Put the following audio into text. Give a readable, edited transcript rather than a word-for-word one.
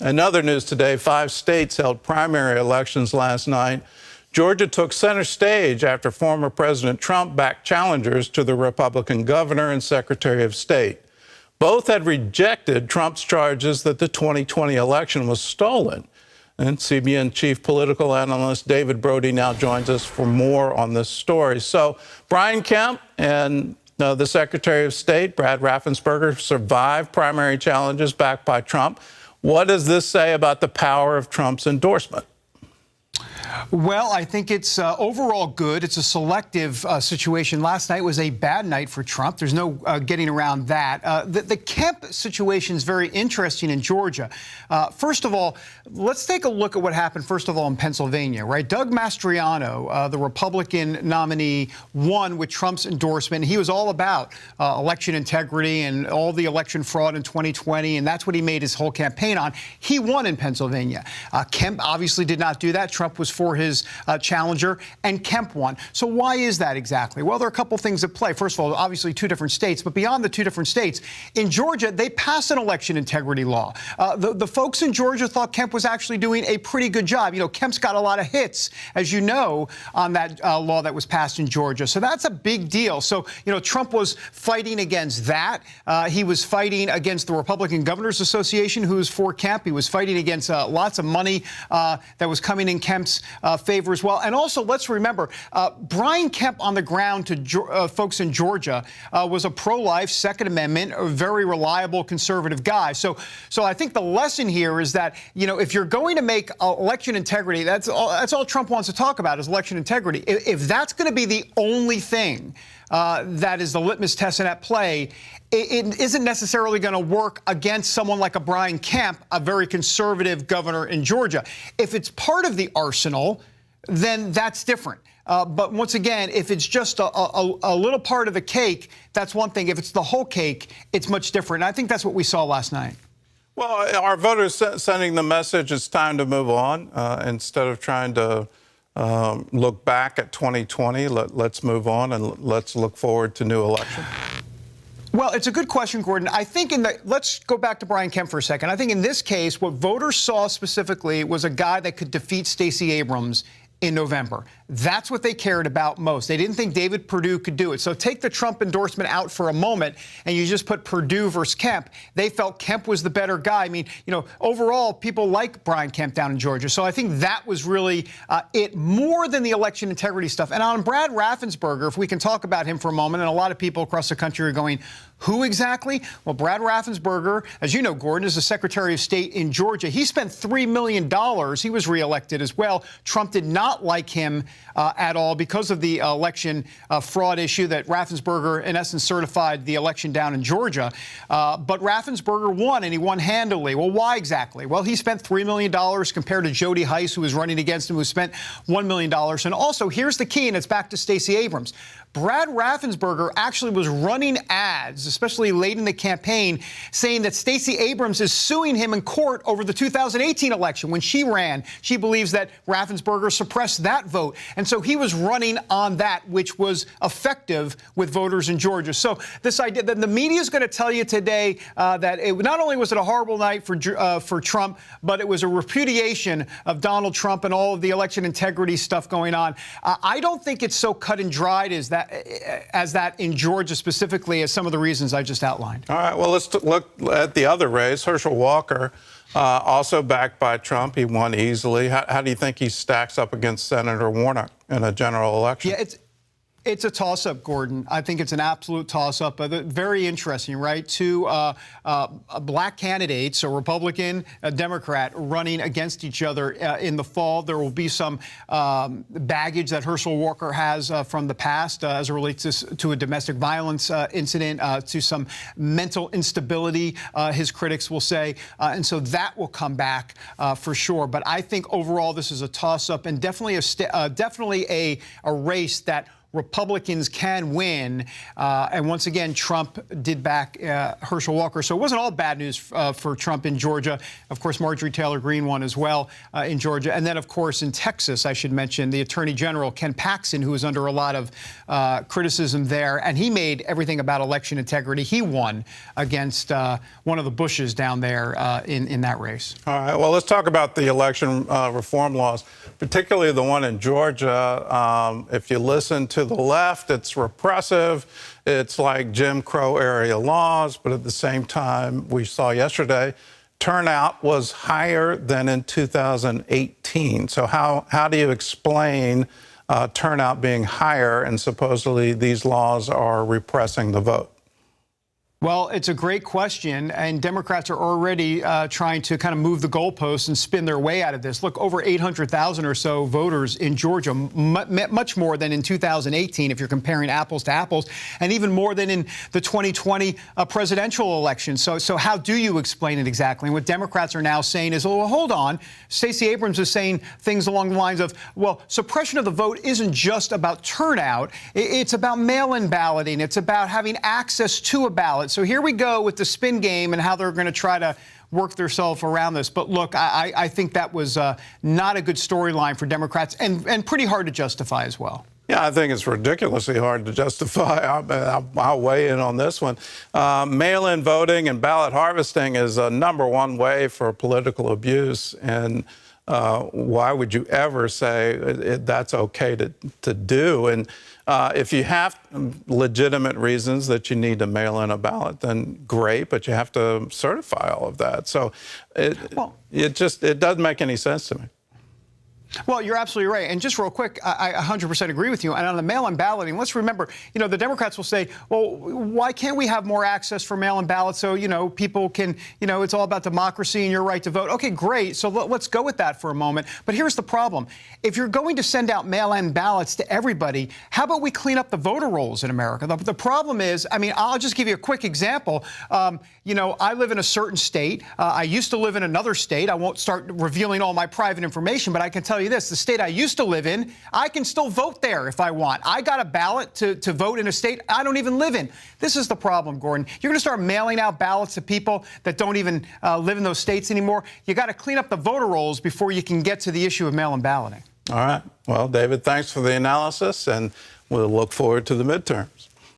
In other news today, 5 states held primary elections last night. Georgia took center stage after former President Trump backed challengers to the Republican governor and Secretary of State. Both had rejected Trump's charges that the 2020 election was stolen. And CBN chief political analyst David Brody now joins us for more on this story. So Brian Kemp and the Secretary of State, Brad Raffensperger, survived primary challenges backed by Trump. What does this say about the power of Trump's endorsement? Well, I think it's overall good. It's a selective situation. Last night was a bad night for Trump. There's no getting around that. The Kemp situation is very interesting in Georgia. First of all, let's take a look at what happened, first of all, in Pennsylvania, right? Doug Mastriano, the Republican nominee, won with Trump's endorsement. He was all about election integrity and all the election fraud in 2020, and that's what he made his whole campaign on. He won in Pennsylvania. Kemp obviously did not do that. Trump was for his challenger, and Kemp won. So why is that exactly? Well, there are a couple things at play. First of all, obviously 2 different states, but beyond the 2 different states, in Georgia, they passed an election integrity law. The folks in Georgia thought Kemp was actually doing a pretty good job. You know, Kemp's got a lot of hits, as you know, on that law that was passed in Georgia. So that's a big deal. So, you know, Trump was fighting against that. He was fighting against the Republican Governors Association, who was for Kemp. He was fighting against lots of money that was coming in Kemp's favor as well. And also, let's remember, Brian Kemp on the ground to folks in Georgia was a pro-life, Second Amendment, a very reliable conservative guy. So I think the lesson here is that, you know, if you're going to make election integrity, that's all Trump wants to talk about is election integrity. If that's going to be the only thing that is the litmus test in at play, it isn't necessarily going to work against someone like a Brian Kemp, a very conservative governor in Georgia. If it's part of the arsenal, then that's different. But once again, if it's just a little part of the cake, that's one thing. If it's the whole cake, it's much different. And I think that's what we saw last night. Well, our voters sending the message it's time to move on instead of trying to look back at 2020. Let's move on and let's look forward to new elections. Well, it's a good question, Gordon. I think let's go back to Brian Kemp for a second. I think in this case, what voters saw specifically was a guy that could defeat Stacey Abrams in November. That's what they cared about most. They didn't think David Perdue could do it. So take the Trump endorsement out for a moment and you just put Perdue versus Kemp. They felt Kemp was the better guy. I mean, you know, overall, people like Brian Kemp down in Georgia. So I think that was really it more than the election integrity stuff. And on Brad Raffensperger, if we can talk about him for a moment, and a lot of people across the country are going, who exactly? Well, Brad Raffensperger, as you know, Gordon, is the Secretary of State in Georgia. He spent $3 million. He was reelected as well. Trump did not like him at all because of the election fraud issue that Raffensperger, in essence, certified the election down in Georgia. But Raffensperger won, and he won handily. Well, why exactly? Well, he spent $3 million compared to Jody Hice, who was running against him, who spent $1 million. And also, here's the key, and it's back to Stacey Abrams. Brad Raffensperger actually was running ads, especially late in the campaign, saying that Stacey Abrams is suing him in court over the 2018 election. When she ran, she believes that Raffensperger suppressed that vote. And so he was running on that, which was effective with voters in Georgia. So this idea that the media is going to tell you today that not only was it a horrible night for Trump, but it was a repudiation of Donald Trump and all of the election integrity stuff going on. I don't think it's so cut and dried as that in Georgia specifically, as some of the reasons I just outlined. All right, well, let's look at the other race. Herschel Walker, also backed by Trump. He won easily. How do you think he stacks up against Senator Warnock in a general election? Yeah, it's a toss-up, Gordon. I think it's an absolute toss-up. Very interesting, right? 2 black candidates, a Republican, a Democrat, running against each other in the fall. There will be some baggage that Herschel Walker has from the past as it relates to a domestic violence incident, to some mental instability, his critics will say. And so that will come back for sure. But I think overall this is a toss-up and definitely a race that Republicans can win. And once again, Trump did back Herschel Walker. So it wasn't all bad news for Trump in Georgia. Of course, Marjorie Taylor Greene won as well in Georgia. And then, of course, in Texas, I should mention the Attorney General, Ken Paxton, who was under a lot of criticism there. And he made everything about election integrity. He won against one of the Bushes down there in that race. All right. Well, let's talk about the election reform laws, particularly the one in Georgia. If you listen to the left, it's repressive. It's like Jim Crow area laws. But at the same time, we saw yesterday, turnout was higher than in 2018. So how do you explain turnout being higher and supposedly these laws are repressing the vote? Well, it's a great question, and Democrats are already trying to kind of move the goalposts and spin their way out of this. Look, over 800,000 or so voters in Georgia, much more than in 2018 if you're comparing apples to apples, and even more than in the 2020 presidential election. So how do you explain it exactly? And what Democrats are now saying is, well, hold on. Stacey Abrams is saying things along the lines of, well, suppression of the vote isn't just about turnout. It's about mail-in balloting. It's about having access to a ballot. So here we go with the spin game and how they're going to try to work themselves around this. But look, I think that was not a good storyline for Democrats and pretty hard to justify as well. Yeah, I think it's ridiculously hard to justify. I'll weigh in on this one. Mail-in voting and ballot harvesting is a #1 way for political abuse. And why would you ever say that's okay to do? And if you have legitimate reasons that you need to mail in a ballot, then great, but you have to certify all of that. So it doesn't make any sense to me. Well, you're absolutely right. And just real quick, I 100% agree with you. And on the mail-in balloting, let's remember, the Democrats will say, well, why can't we have more access for mail-in ballots so, people can, it's all about democracy and your right to vote. Okay, great. So let's go with that for a moment. But here's the problem. If you're going to send out mail-in ballots to everybody, how about we clean up the voter rolls in America? The problem is, I'll just give you a quick example. I live in a certain state. I used to live in another state. I won't start revealing all my private information, but I can tell you this, the state I used to live in, I can still vote there if I want. I got a ballot to vote in a state I don't even live in. This is the problem, Gordon. You're going to start mailing out ballots to people that don't even live in those states anymore. You got to clean up the voter rolls before you can get to the issue of mail-in balloting. All right. Well, David, thanks for the analysis, and we'll look forward to the midterms.